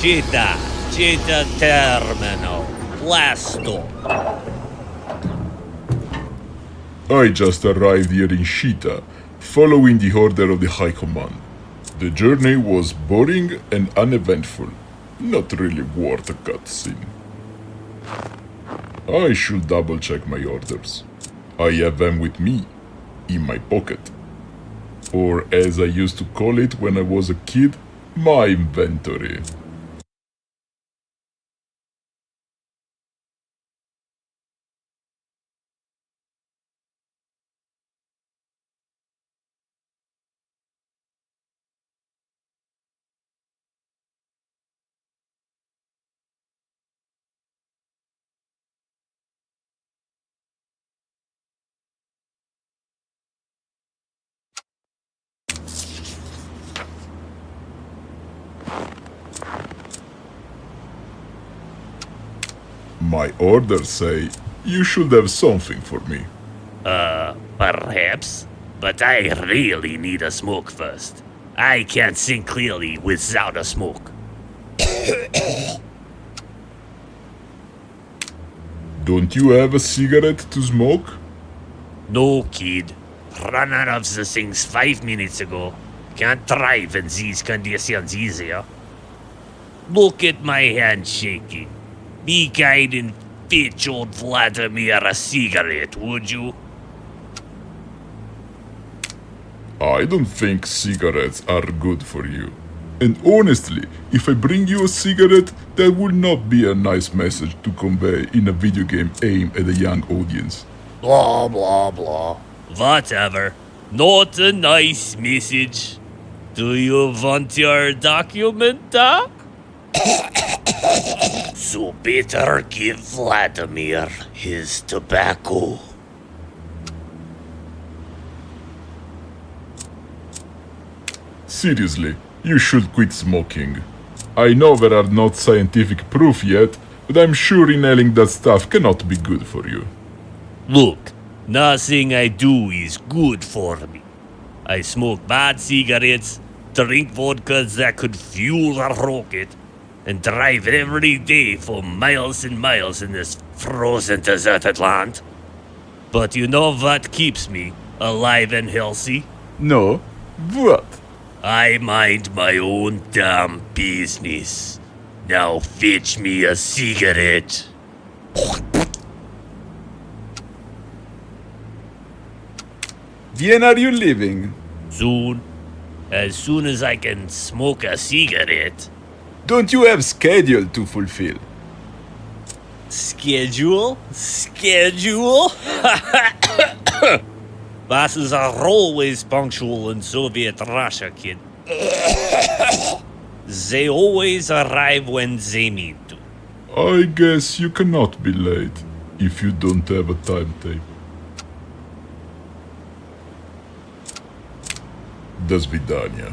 Città, città terminal, last stop. I just arrived here in Shita, following the order of the High Command. The journey was boring and uneventful, not really worth a cutscene. I should double check my orders. I have them with me, in my pocket. Or as I used to call it when I was a kid, my inventory. My orders say you should have something for me. Perhaps, but I really need a smoke first. I can't think clearly without a smoke. Don't you have a cigarette to smoke? No, kid. Ran out of the things 5 minutes ago. Can't drive in these conditions easier. Look at my hand shaking. Be kind and fetch old Vladimir a cigarette, would you? I don't think cigarettes are good for you. And honestly, if I bring you a cigarette, that would not be a nice message to convey in a video game aimed at a young audience. Blah, blah, blah. Whatever. Not a nice message. Do you want your document, So better give Vladimir his tobacco. Seriously, you should quit smoking. I know there are not scientific proof yet, but I'm sure inhaling that stuff cannot be good for you. Look, nothing I do is good for me. I smoke bad cigarettes, drink vodka that could fuel a rocket, and drive every day for miles and miles in this frozen deserted land. But you know what keeps me alive and healthy? No? What? I mind my own damn business. Now fetch me a cigarette. When are you leaving? Soon. As soon as I can smoke a cigarette. Don't you have schedule to fulfill? Schedule? Schedule? Bosses are always punctual in Soviet Russia, kid. They always arrive when they need to. I guess you cannot be late if you don't have a timetable. До свидания.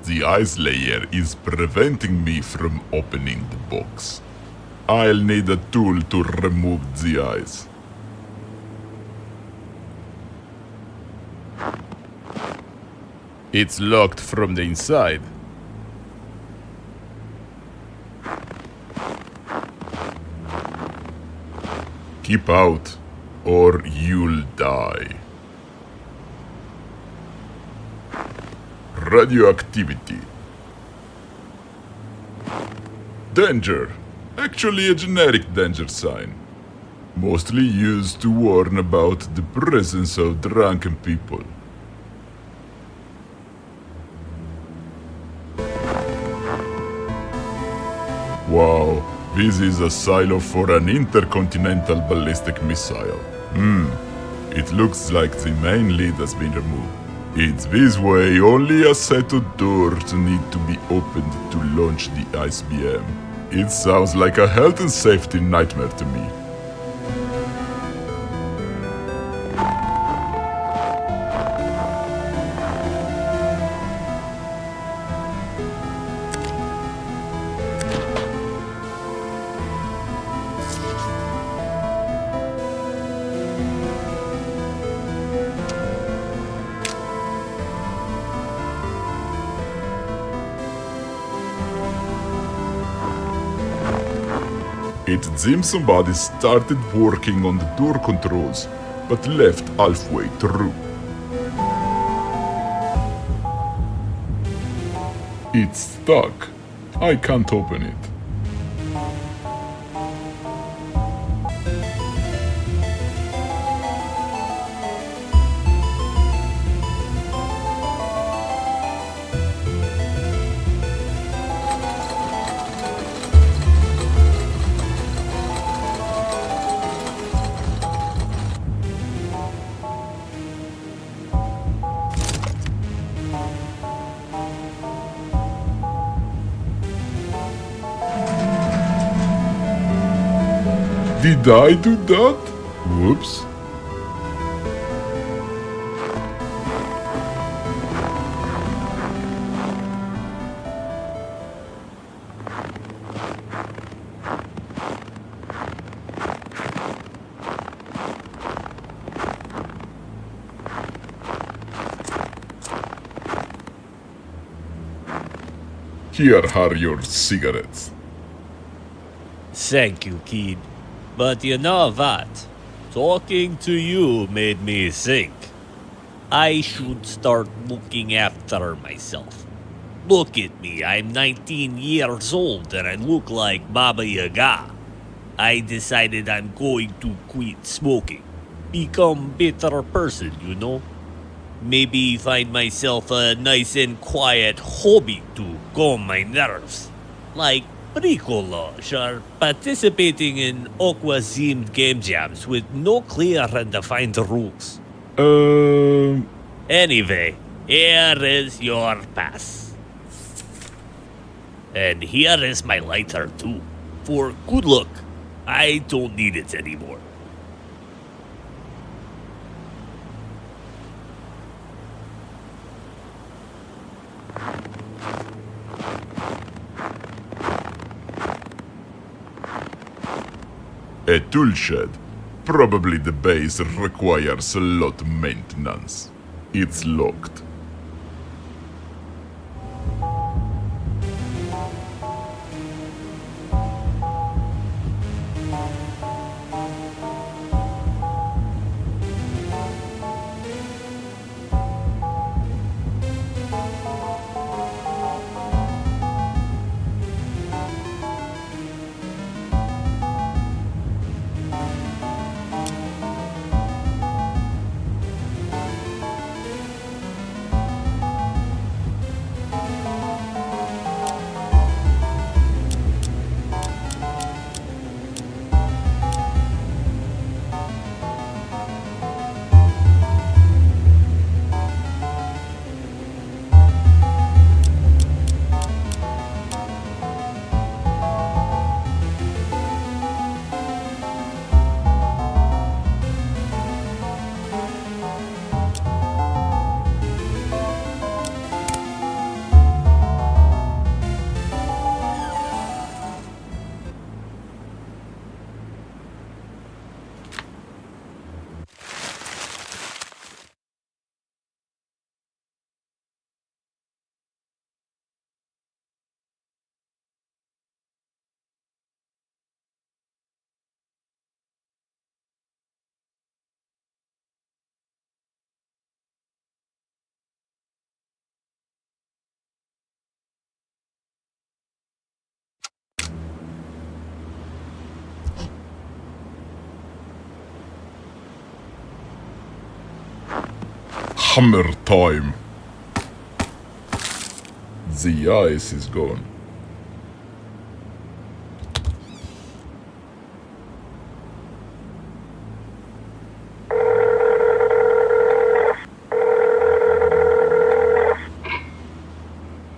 The ice layer is preventing me from opening the box. I'll need a tool to remove the ice. It's locked from the inside. Keep out, or you'll die. Radioactivity. Danger. Actually a generic danger sign. Mostly used to warn about the presence of drunken people. Wow, this is a silo for an intercontinental ballistic missile. It looks like the main lead has been removed. It's this way, only a set of doors need to be opened to launch the ICBM. It sounds like a health and safety nightmare to me. It seems somebody started working on the door controls, but left halfway through. It's stuck. I can't open it. Did I do that? Whoops. Here are your cigarettes. Thank you, kid. But you know what? Talking to you made me think. I should start looking after myself. Look at me, I'm 19 years old and I look like Baba Yaga. I decided I'm going to quit smoking. Become a better person, you know? Maybe find myself a nice and quiet hobby to calm my nerves. Like bricolage or participating in aqua-themed game jams with no clear and defined rules. Anyway, here is your pass. And here is my lighter too. For good luck, I don't need it anymore. A tool shed. Probably the base requires a lot of maintenance. It's locked. Hammer time. The ice is gone.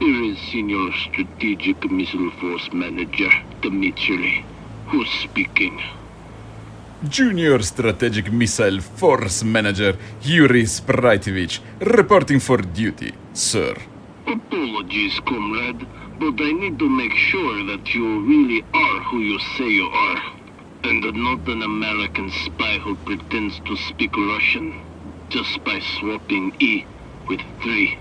Here is Senior Strategic Missile Force Manager Dmitry, who's speaking. Junior Strategic Missile Force Manager Yuri Sprativich, reporting for duty, sir. Apologies, comrade, but I need to make sure that you really are who you say you are, and not an American spy who pretends to speak Russian just by swapping E with 3.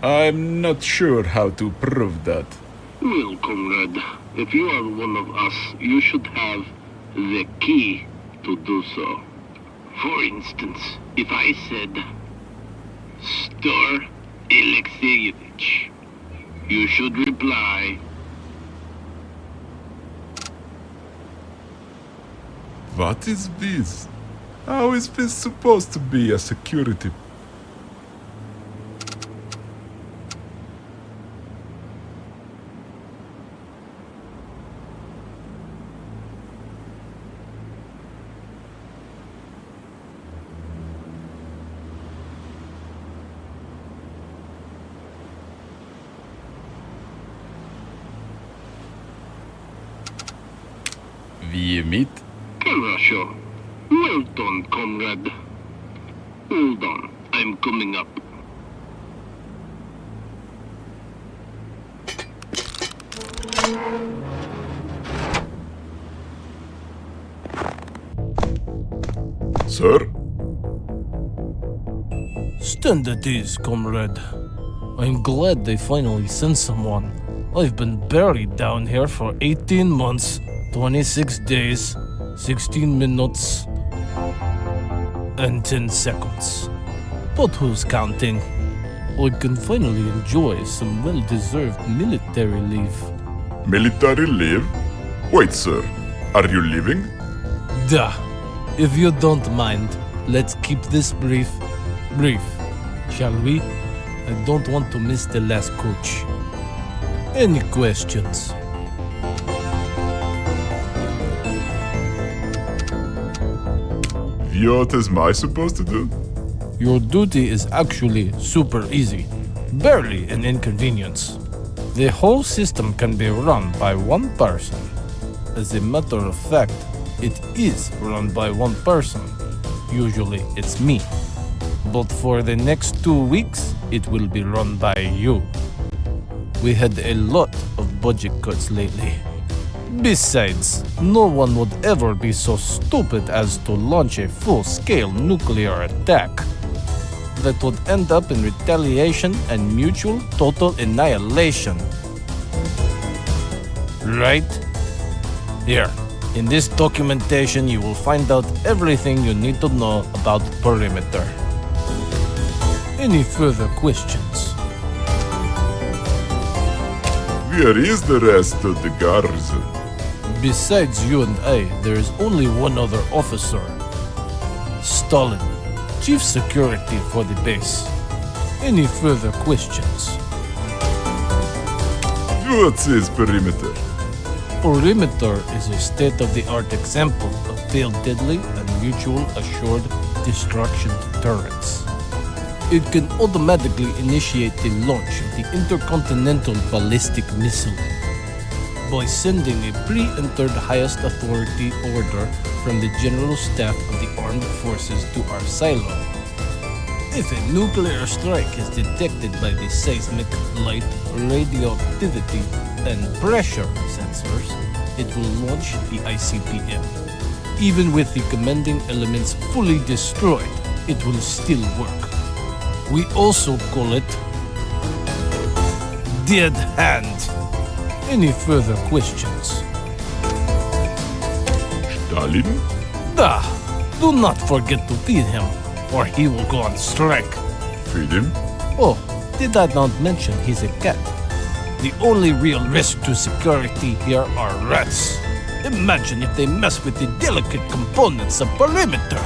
I'm not sure how to prove that. Well, comrade, if you are one of us, you should have the key to do so. For instance, if I said, Stor Alexeyevich, you should reply, What is this? How is this supposed to be a security? We meet. Хорошо. Well done, comrade. Hold on, I'm coming up. Sir? Stand at ease, comrade. I'm glad they finally sent someone. I've been buried down here for 18 months, 26 days, 16 minutes, and 10 seconds. But who's counting? I can finally enjoy some well-deserved military leave. Military leave? Wait, sir. Are you leaving? Duh. If you don't mind, let's keep this brief. Shall we? I don't want to miss the last coach. Any questions? What am I supposed to do? Your duty is actually super easy. Barely an inconvenience. The whole system can be run by one person. As a matter of fact, it is run by one person. Usually it's me. But for the next 2 weeks, it will be run by you. We had a lot of budget cuts lately. Besides, no one would ever be so stupid as to launch a full-scale nuclear attack that would end up in retaliation and mutual total annihilation. Right? Here, in this documentation you will find out everything you need to know about perimeter. Any further questions? Where is the rest of the garrison? Besides you and I, there is only one other officer. Stalin, Chief Security for the base. Any further questions? What is perimeter? Perimeter is a state-of-the-art example of failed deadly and mutual assured destruction deterrence. It can automatically initiate the launch of the intercontinental ballistic missile by sending a pre-entered highest authority order from the General Staff of the Armed Forces to our silo. If a nuclear strike is detected by the seismic, light, radioactivity, and pressure sensors, it will launch the ICBM. Even with the commanding elements fully destroyed, it will still work. We also call it Dead Hand. Any further questions? Stalin? Do not forget to feed him, or he will go on strike. Feed him? Oh, did I not mention he's a cat? The only real risk to security here are rats. Imagine if they mess with the delicate components of perimeter.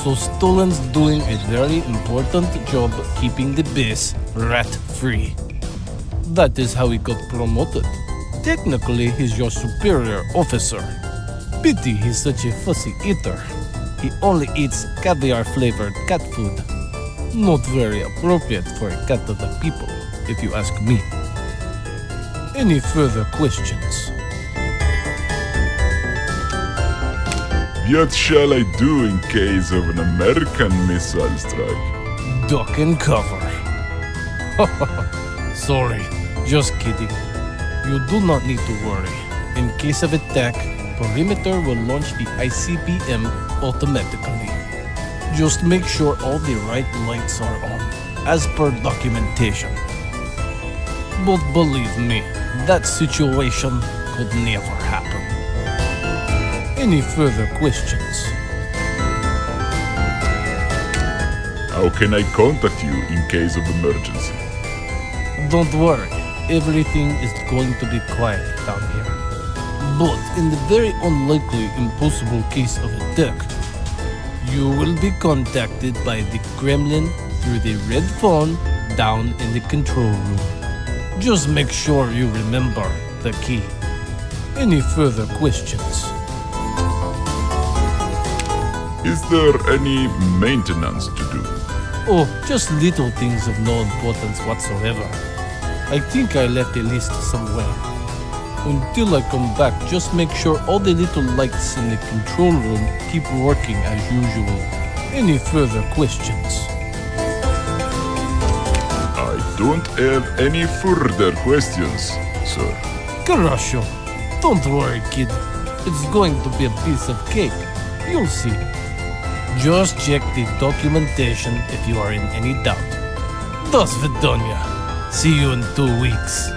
So Stalin's doing a very important job keeping the base rat-free. That is how he got promoted. Technically, he's your superior officer. Pity he's such a fussy eater. He only eats caviar-flavored cat food. Not very appropriate for a cat of the people, if you ask me. Any further questions? What shall I do in case of an American missile strike? Duck and cover. Sorry, just kidding. You do not need to worry. In case of attack, perimeter will launch the ICBM automatically. Just make sure all the right lights are on, as per documentation. But believe me, that situation could never happen. Any further questions? How can I contact you in case of emergency? Don't worry, everything is going to be quiet down here. But in the very unlikely impossible case of attack, you will be contacted by the Kremlin through the red phone down in the control room. Just make sure you remember the key. Any further questions? Is there any maintenance to do? Oh, just little things of no importance whatsoever. I think I left a list somewhere. Until I come back, just make sure all the little lights in the control room keep working as usual. Any further questions? I don't have any further questions, sir. Karasho, don't worry, kid. It's going to be a piece of cake. You'll see. Just check the documentation if you are in any doubt. До свидания. See you in 2 weeks.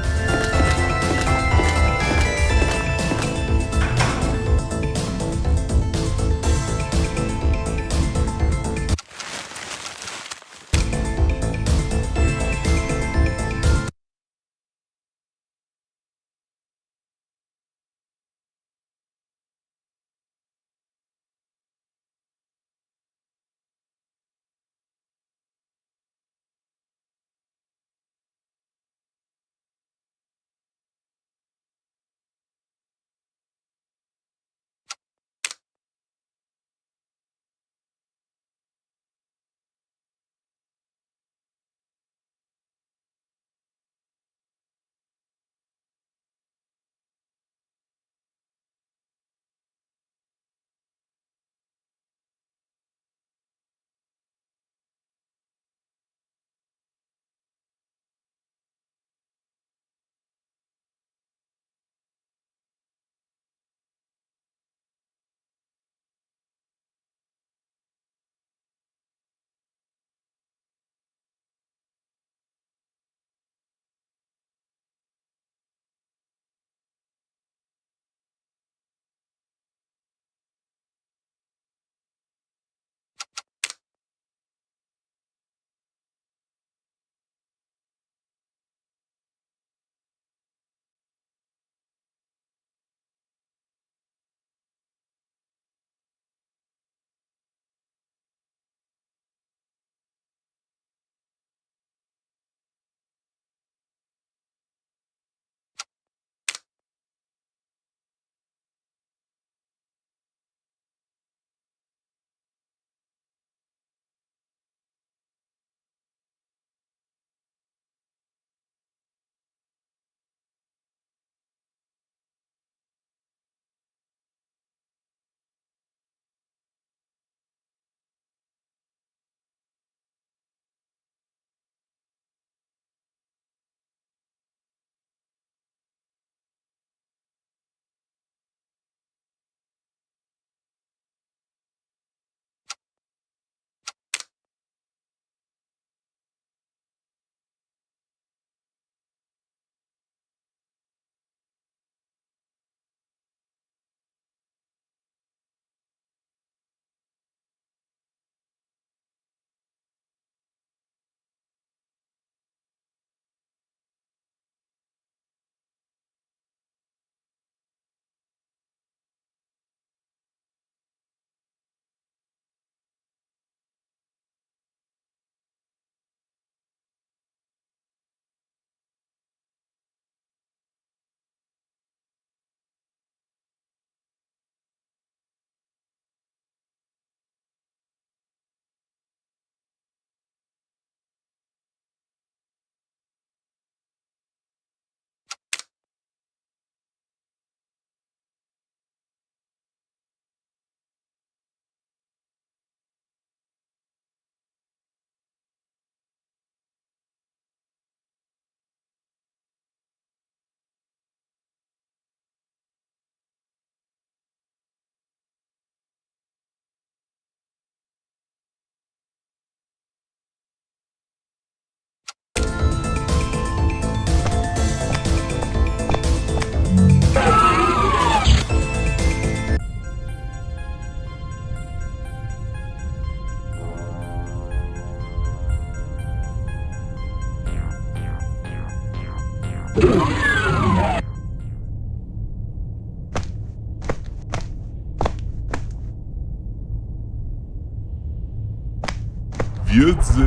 Idiotze.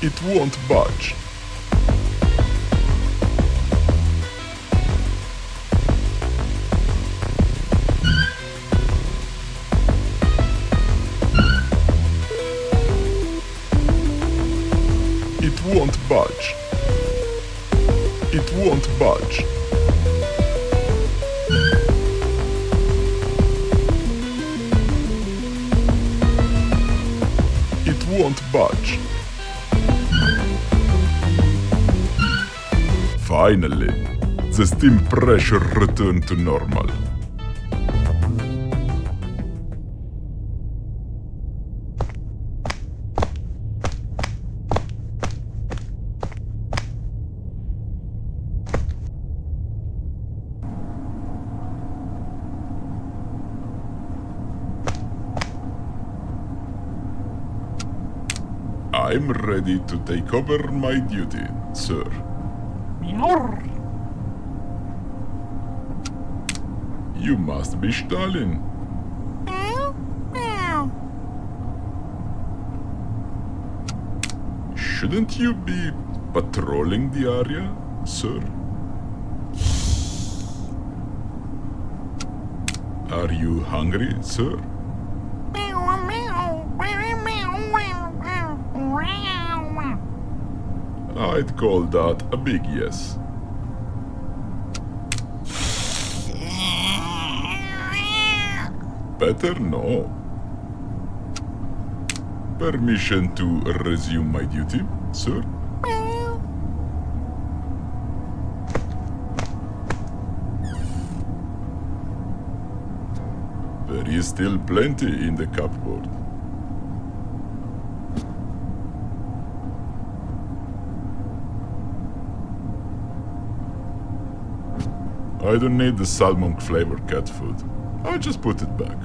It won't budge. It won't budge. It won't budge. It won't budge. Finally, the steam pressure returned to normal. I'm ready to take over my duty, sir. You must be Stalin. Shouldn't you be patrolling the area, sir? Are you hungry, sir? I'd call that a big yes. Better no. Permission to resume my duty, sir? There is still plenty in the cupboard. I don't need the salmon flavored cat food. I'll just put it back.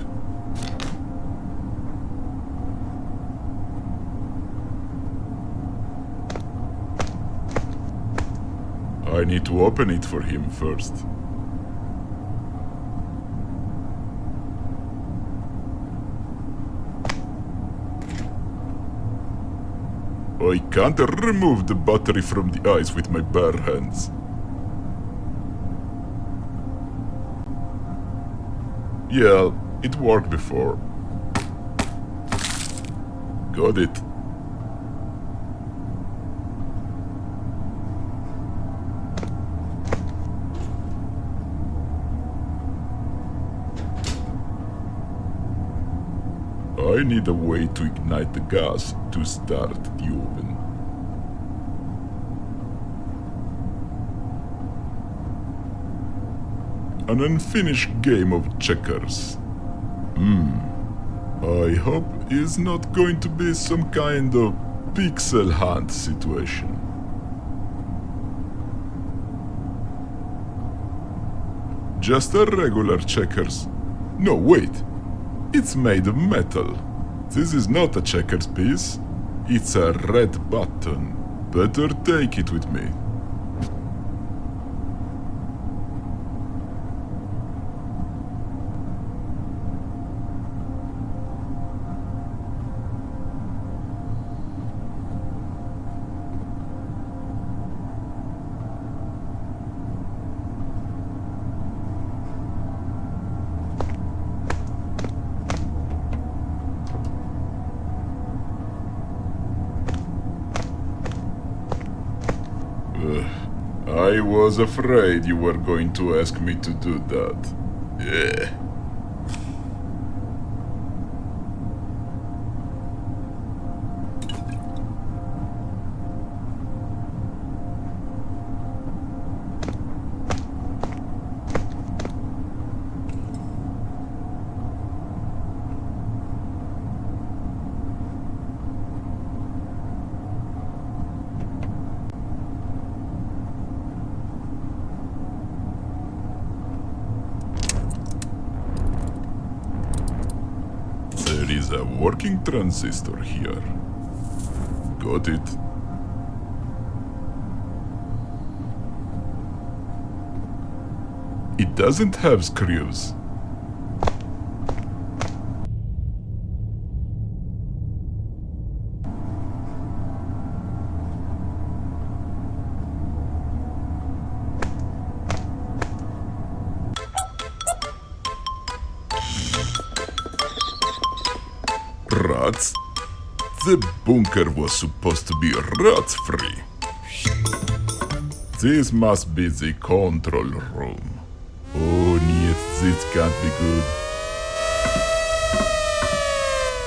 I need to open it for him first. I can't remove the battery from the eyes with my bare hands. Yeah, it worked before. Got it. I need a way to ignite the gas to start the oven. An unfinished game of checkers. I hope it's not going to be some kind of pixel hunt situation. Just a regular checkers. No, wait. It's made of metal. This is not a checkers piece. It's a red button. Better take it with me. I was afraid you were going to ask me to do that. Yeah. a working transistor here. Got it. It doesn't have screws. Rats? The bunker was supposed to be rat-free. This must be the control room. Oh, нет, this can't be good.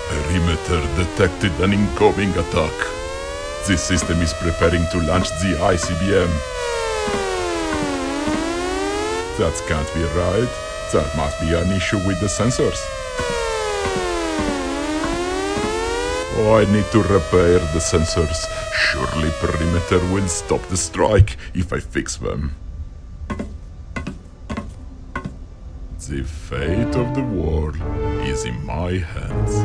Perimeter detected an incoming attack. This system is preparing to launch the ICBM. That can't be right. That must be an issue with the sensors. Oh, I need to repair the sensors. Surely perimeter will stop the strike if I fix them. The fate of the world is in my hands.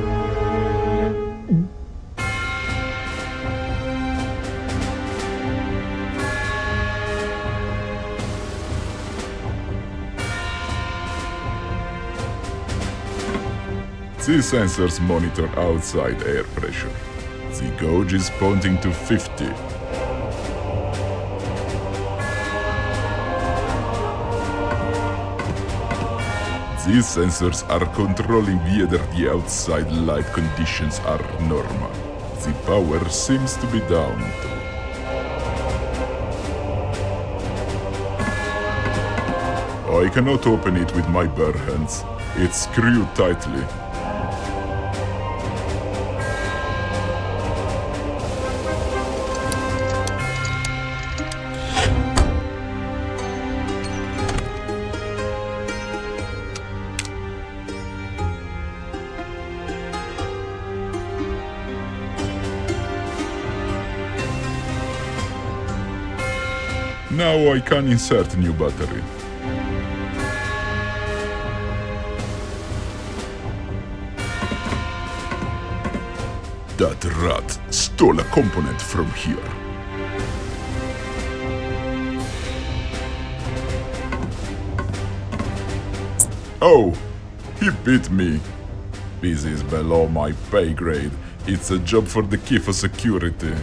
The sensors monitor outside air pressure. The gauge is pointing to 50. These sensors are controlling whether the outside light conditions are normal. The power seems to be down too. I cannot open it with my bare hands. It's screwed tightly. Now I can insert new battery. That rat stole a component from here. Oh, he beat me. This is below my pay grade. It's a job for the key for security.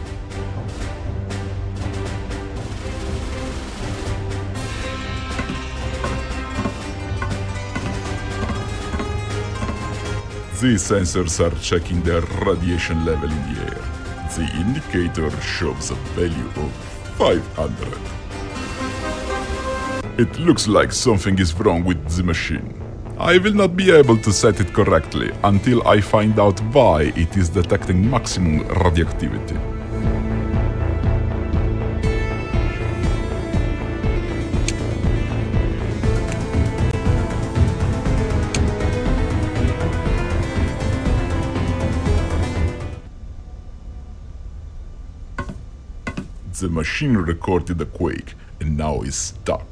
These sensors are checking the radiation level in the air. The indicator shows a value of 500. It looks like something is wrong with the machine. I will not be able to set it correctly until I find out why it is detecting maximum radioactivity. The machine recorded a quake and now is stuck.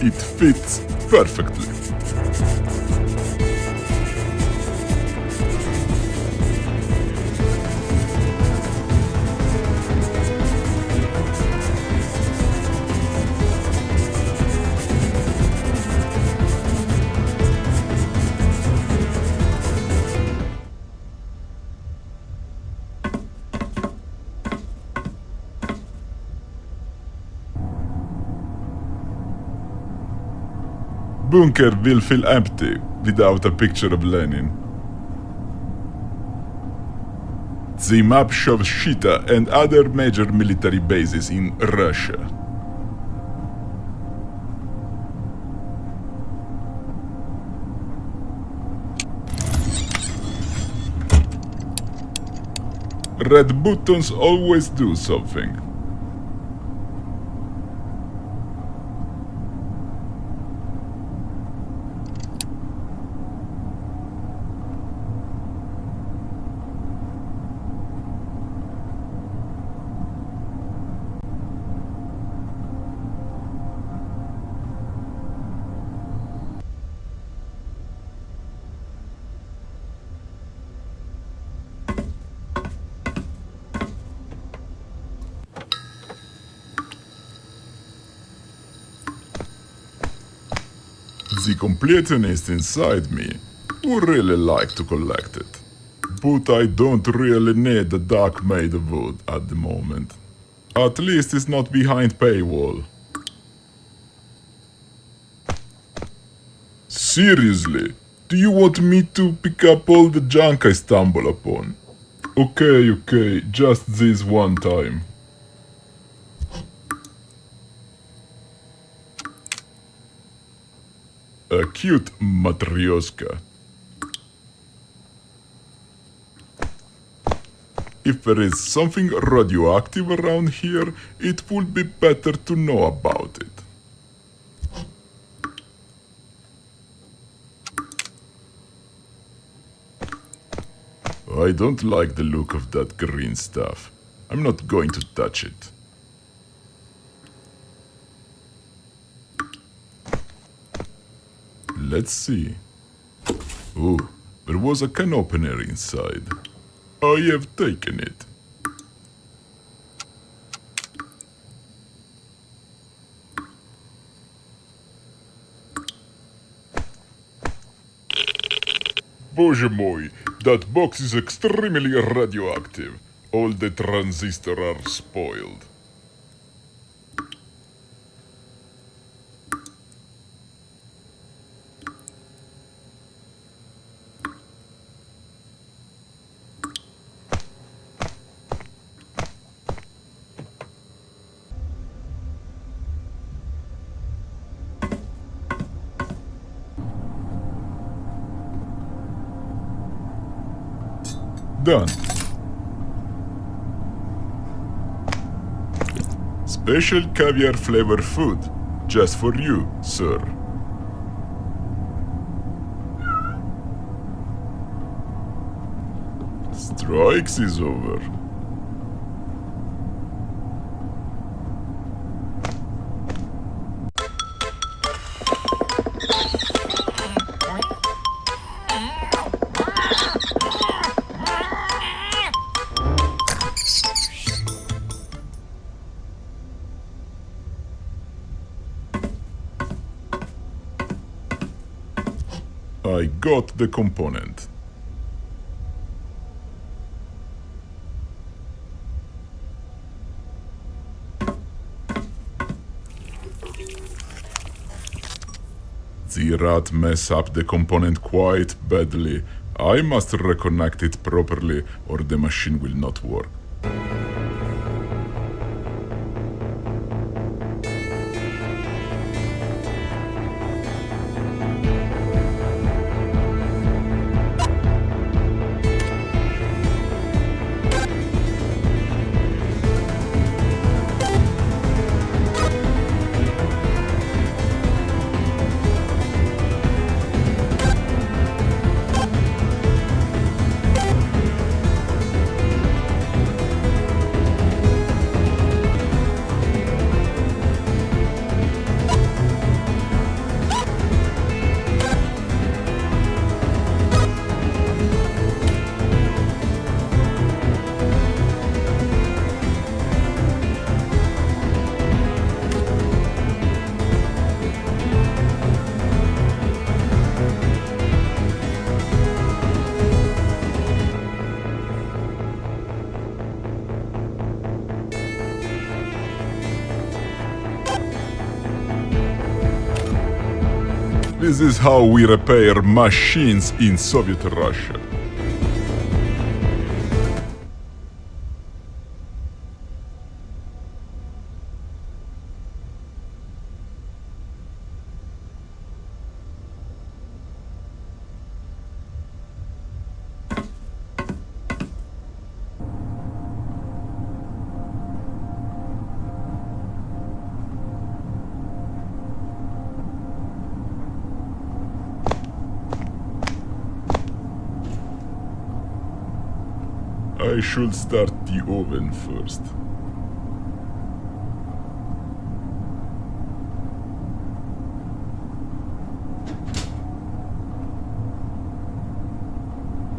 It fits perfectly. Bunker will feel empty without a picture of Lenin. The map shows Shita and other major military bases in Russia. Red buttons always do something. The completionist inside me would really like to collect it. But I don't really need the dark made of wood at the moment. At least it's not behind paywall. Seriously, do you want me to pick up all the junk I stumble upon? Okay, just this one time. A cute matryoshka. If there is something radioactive around here, it would be better to know about it. I don't like the look of that green stuff. I'm not going to touch it. Let's see. Oh, there was a can opener inside. I have taken it. Боже мой, that box is extremely radioactive. All the transistors are spoiled. Done. Special caviar flavor food, just for you, sir. Strikes is over. I got the component. The rat mess up the component quite badly. I must reconnect it properly or the machine will not work. This is how we repair machines in Soviet Russia. I should start the oven first.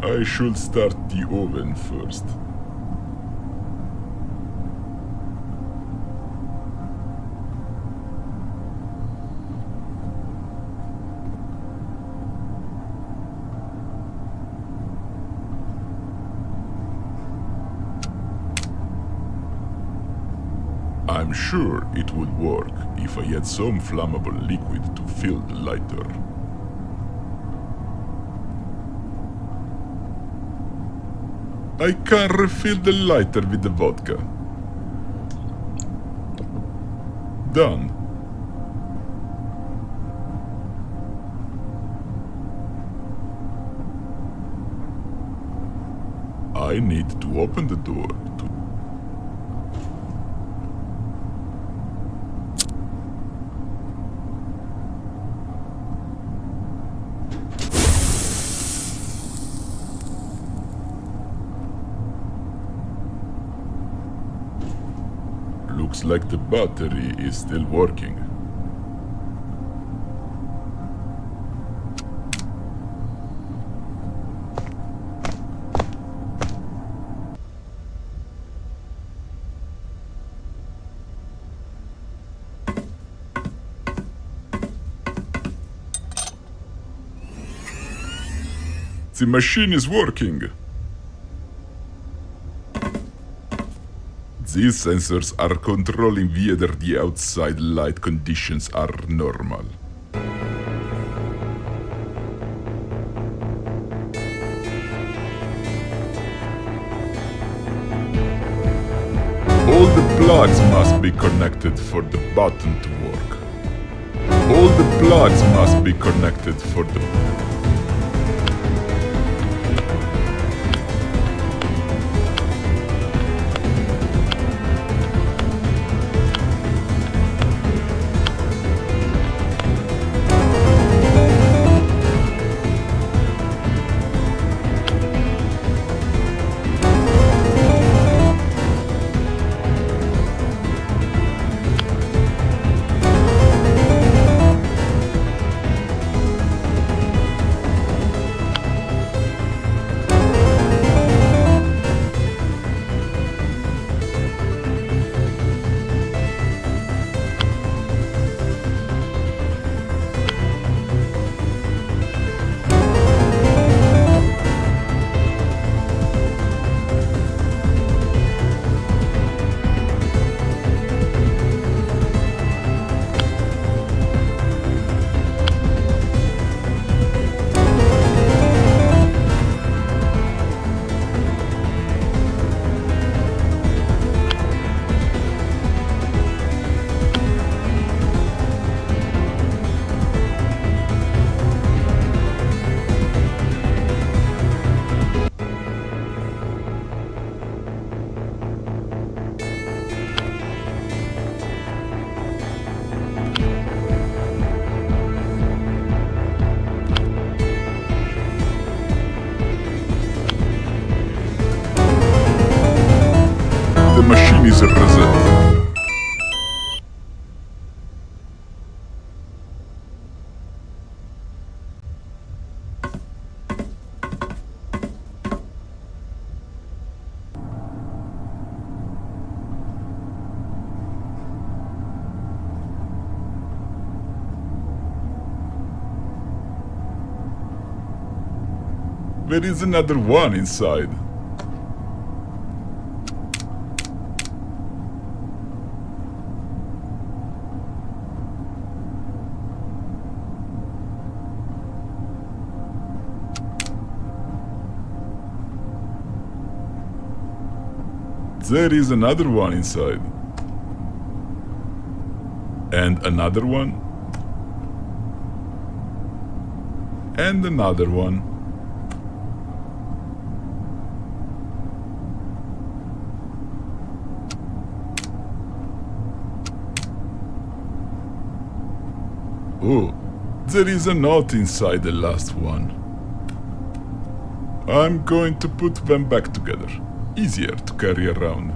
I should start the oven first. I'm sure it would work if I had some flammable liquid to fill the lighter. I can refill the lighter with the vodka. Done. I need to open the door to... Looks like the battery is still working. The machine is working. These sensors are controlling whether the outside light conditions are normal. All the plugs must be connected for the button to work. All the plugs must be connected for the... The machine is reset. There is another one inside. There is another one inside. And another one. And another one. Oh, there is a note inside the last one. I'm going to put them back together. Easier to carry around.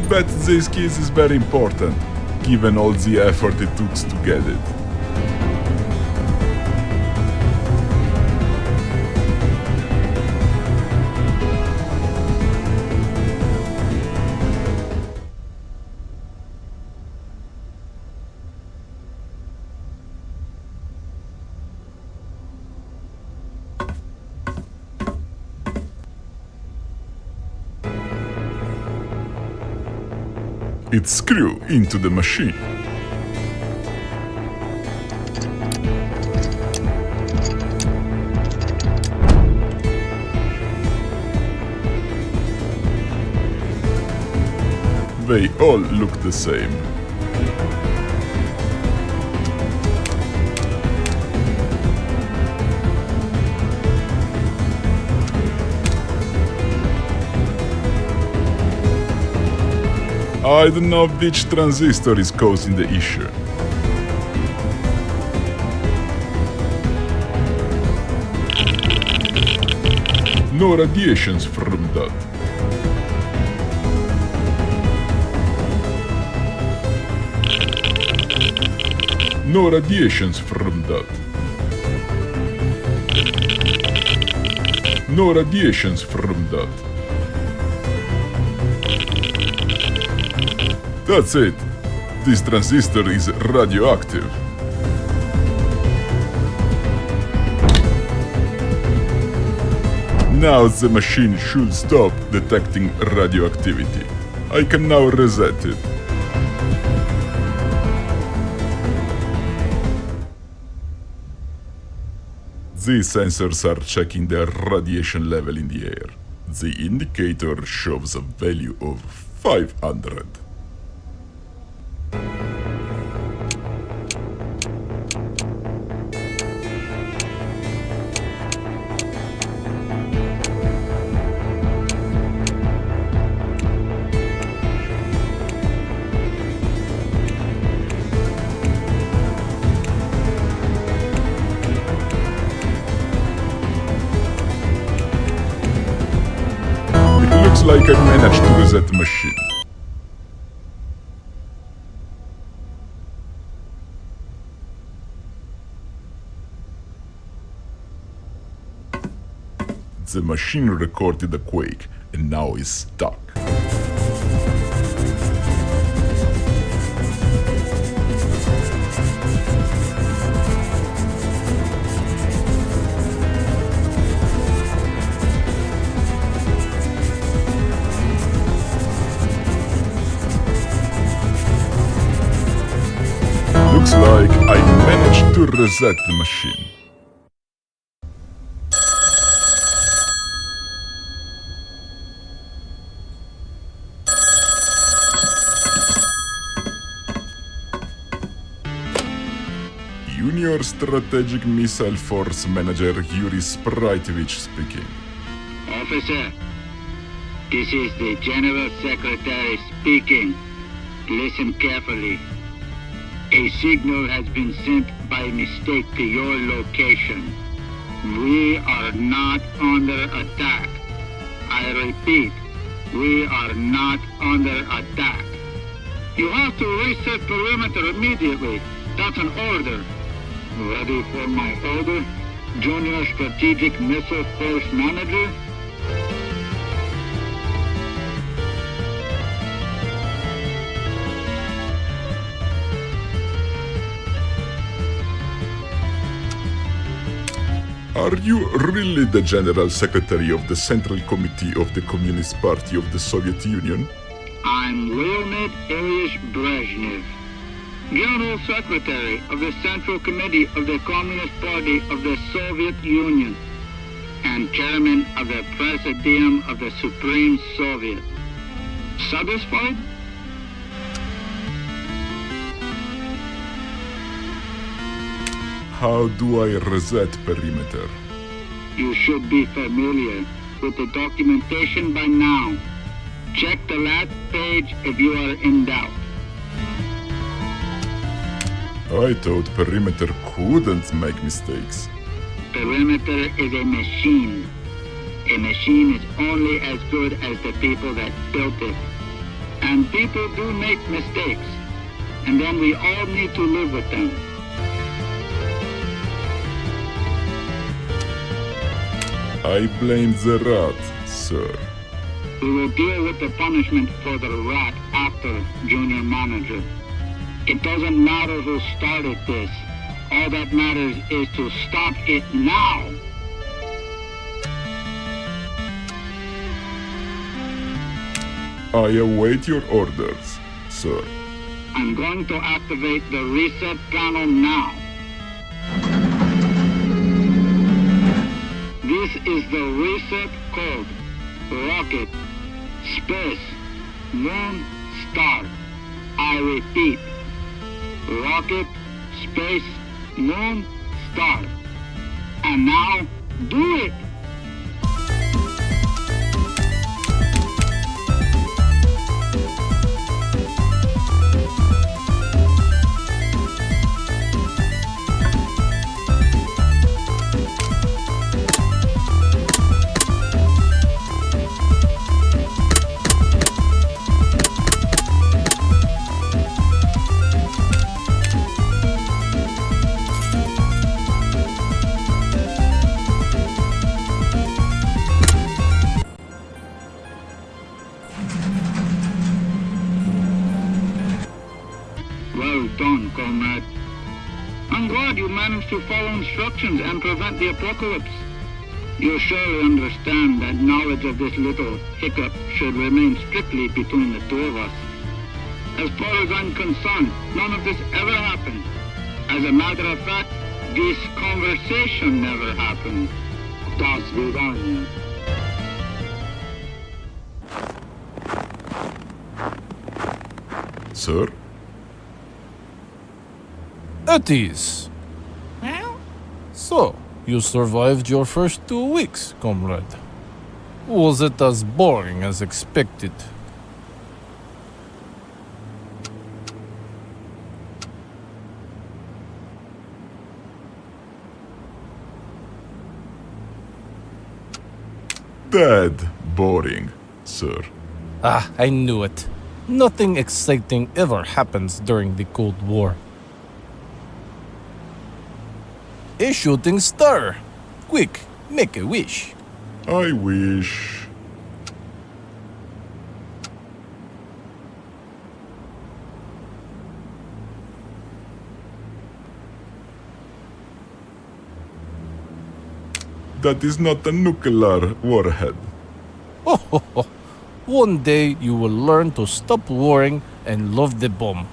bet this keys is very important, given all the effort it took to get it. It's screw into the machine. They all look the same. I don't know which transistor is causing the issue. No radiations from that. No radiations from that. No radiations from that. That's it. This transistor is radioactive. Now the machine should stop detecting radioactivity. I can now reset it. These sensors are checking the radiation level in the air. The indicator shows a value of 500. Like I managed to reset the machine. The machine recorded a quake and now is stuck. Looks like I managed to reset the machine. Junior Strategic Missile Force Manager Yuri Spraitovich speaking. Officer, this is the General Secretary speaking. Listen carefully. A signal has been sent by mistake to your location. We are not under attack. I repeat, we are not under attack. You have to reset perimeter immediately. That's an order. Ready for my order, Junior Strategic Missile Force Manager? Are you really the General Secretary of the Central Committee of the Communist Party of the Soviet Union? I'm Leonid Ilyich Brezhnev, General Secretary of the Central Committee of the Communist Party of the Soviet Union, and Chairman of the Presidium of the Supreme Soviet. Satisfied? How do I reset perimeter? You should be familiar with the documentation by now. Check the last page if you are in doubt. I thought perimeter couldn't make mistakes. Perimeter is a machine. A machine is only as good as the people that built it. And people do make mistakes. And then we all need to live with them. I blame the rat, sir. We will deal with the punishment for the rat after, Junior Manager. It doesn't matter who started this. All that matters is to stop it now. I await your orders, sir. I'm going to activate the reset panel now. This is the reset code. Rocket, space, moon, star. I repeat. Rocket, space, moon, star. And now, do it! Well done, comrade. I'm glad you managed to follow instructions and prevent the apocalypse. You surely understand that knowledge of this little hiccup should remain strictly between the two of us. As far as I'm concerned, none of this ever happened. As a matter of fact, this conversation never happened. Das Vidania. Sir? At ease. So, you survived your first 2 weeks, comrade. Was it as boring as expected? Dead boring, sir. Ah, I knew it. Nothing exciting ever happens during the Cold War. A shooting star. Quick, make a wish. I wish. That is not a nuclear warhead. One day you will learn to stop worrying and love the bomb.